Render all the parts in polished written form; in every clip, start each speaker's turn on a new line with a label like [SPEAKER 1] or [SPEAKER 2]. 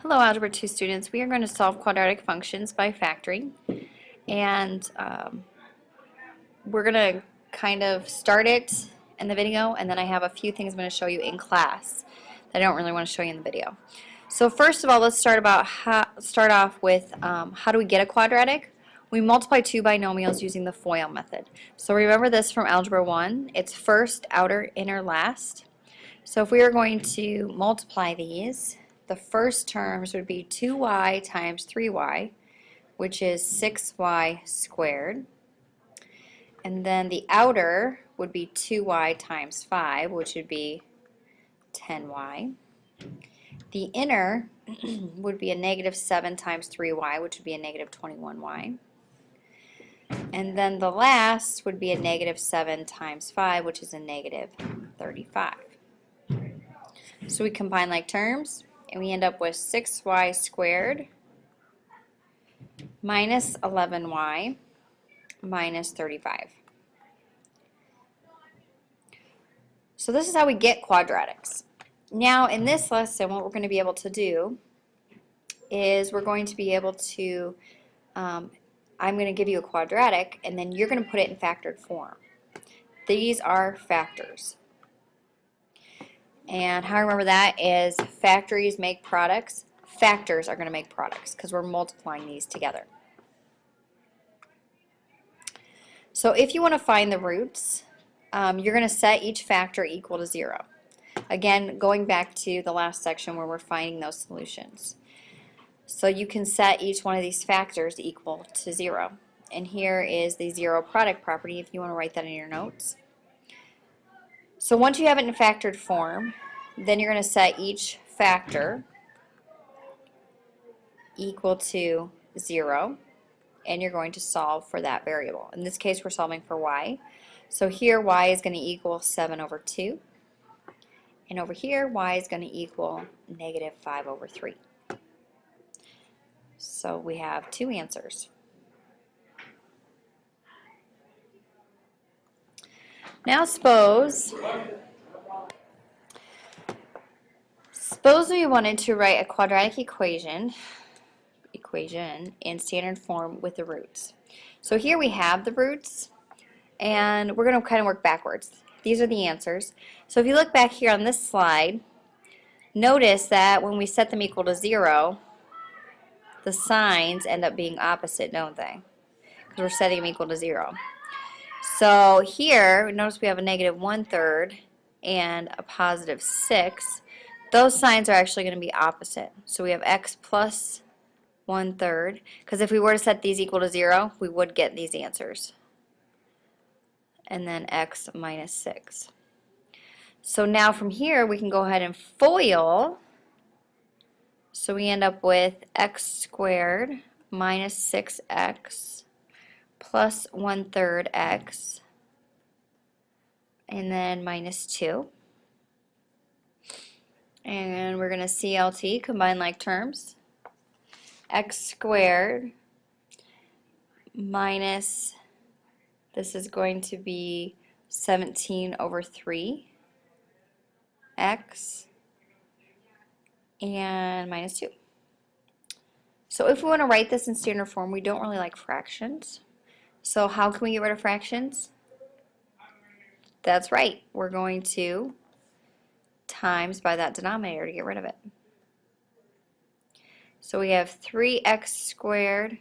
[SPEAKER 1] Hello, Algebra 2 students. We are going to solve quadratic functions by factoring. And we're going to kind of start it in the video, and then I have a few things I'm going to show you in class that I don't really want to show you in the video. So first of all, let's start off with how do we get a quadratic? We multiply two binomials using the FOIL method. So remember this from Algebra 1. It's first, outer, inner, last. So if we are going to multiply these, the first terms would be 2y times 3y, which is 6y squared. And then the outer would be 2y times 5, which would be 10y. The inner would be a negative 7 times 3y, which would be a negative 21y. And then the last would be a negative 7 times 5, which is a negative 35. So we combine like terms, and we end up with 6y squared minus 11y minus 35. So this is how we get quadratics. Now in this lesson, what we're going to be able to do is we're going to be able to, I'm going to give you a quadratic, and then you're going to put it in factored form. These are factors. And how I remember that is factories make products. Factors are going to make products because we're multiplying these together. So if you want to find the roots, you're going to set each factor equal to 0. Again, going back to the last section where we're finding those solutions. So you can set each one of these factors equal to 0. And here is the zero product property if you want to write that in your notes. So once you have it in factored form, then you're going to set each factor equal to 0, and you're going to solve for that variable. In this case, we're solving for y. So here, y is going to equal 7 over 2. And over here, y is going to equal negative 5 over 3. So we have two answers. Now suppose we wanted to write a quadratic equation in standard form with the roots. So here we have the roots, and we're going to kind of work backwards. These are the answers. So if you look back here on this slide, notice that when we set them equal to 0, the signs end up being opposite, don't they? Because we're setting them equal to 0. So here, notice we have a negative 1/3 and a positive 6. Those signs are actually going to be opposite. So we have x plus 1/3, because if we were to set these equal to 0, we would get these answers. And then x minus 6. So now from here, we can go ahead and FOIL. So we end up with x squared minus 6x plus 1/3 x, and then minus 2. And we're going to CLT, combine like terms. X squared minus, this is going to be 17 over 3 x, and minus 2. So if we want to write this in standard form, we don't really like fractions. So how can we get rid of fractions? That's right. We're going to times by that denominator to get rid of it. So we have 3x squared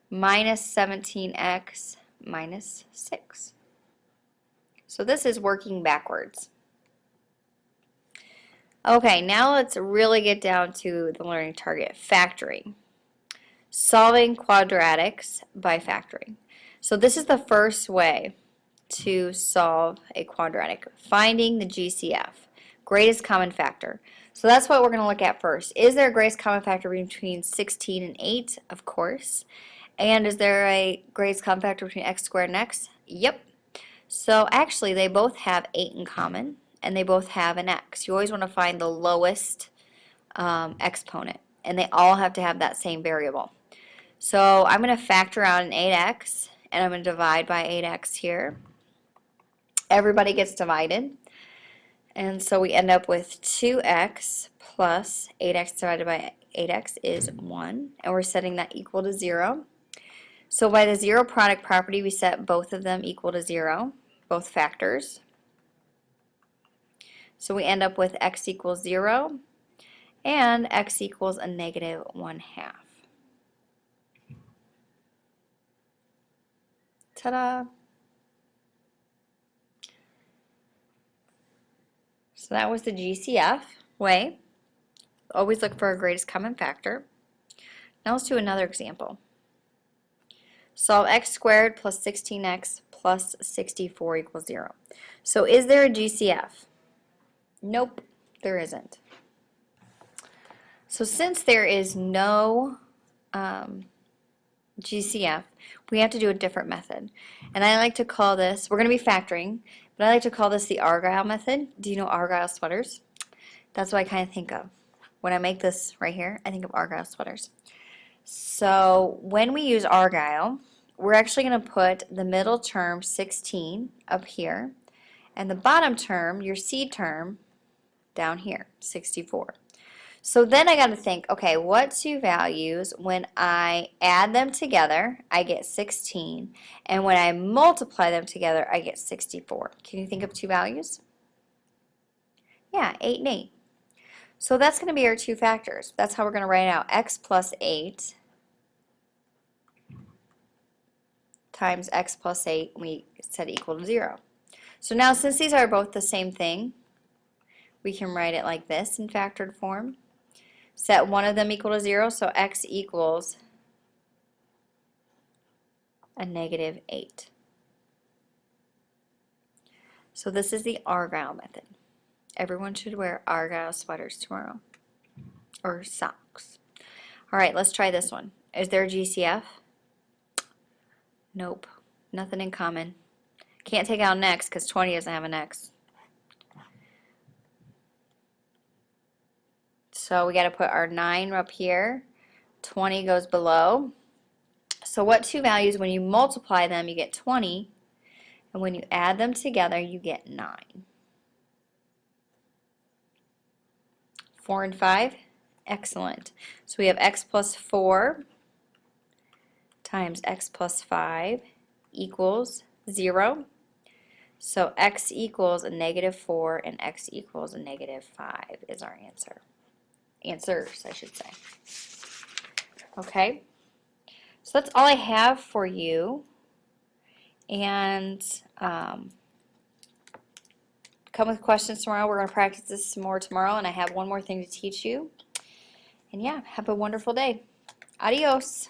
[SPEAKER 1] minus 17x minus 6. So this is working backwards. Okay, now let's really get down to the learning target, factoring. Solving quadratics by factoring. So this is the first way to solve a quadratic, finding the GCF, greatest common factor. So that's what we're going to look at first. Is there a greatest common factor between 16 and 8? Of course. And is there a greatest common factor between x squared and x? Yep. So actually they both have 8 in common, and they both have an x. You always want to find the lowest exponent, and they all have to have that same variable. So I'm going to factor out an 8x, and I'm going to divide by 8x here. Everybody gets divided. And so we end up with 2x plus 8x divided by 8x is 1. And we're setting that equal to 0. So by the zero product property, we set both of them equal to 0, both factors. So we end up with x equals 0 and x equals a negative 1/2. Ta-da! So that was the GCF way. Always look for our greatest common factor. Now let's do another example. Solve x squared plus 16x plus 64 equals 0. So is there a GCF? Nope, there isn't. So since there is no GCF, we have to do a different method. And I like to call this, we're going to be factoring, but I like to call this the Argyle method. Do you know Argyle sweaters? That's what I kind of think of. When I make this right here, I think of Argyle sweaters. So when we use Argyle, we're actually going to put the middle term 16 up here and the bottom term, your C term, down here, 64. So then I got to think, okay, what two values, when I add them together, I get 16, and when I multiply them together, I get 64. Can you think of two values? Yeah, 8 and 8. So that's going to be our two factors. That's how we're going to write out x plus 8 times x plus 8, we set equal to 0. So now since these are both the same thing, we can write it like this in factored form. Set one of them equal to 0, so x equals a negative 8. So this is the Argyle method. Everyone should wear Argyle sweaters tomorrow, or socks. All right, let's try this one. Is there a GCF? Nope, nothing in common. Can't take out an x because 20 doesn't have an x. So we got to put our 9 up here, 20 goes below. So what two values, when you multiply them, you get 20, and when you add them together, you get 9. 4 and 5, excellent. So we have x plus 4 times x plus 5 equals 0. So x equals a negative 4 and x equals a negative 5 is our answer. Answers, I should say. Okay, so that's all I have for you. And come with questions tomorrow. We're going to practice this some more tomorrow, and I have one more thing to teach you. And yeah, have a wonderful day. Adios.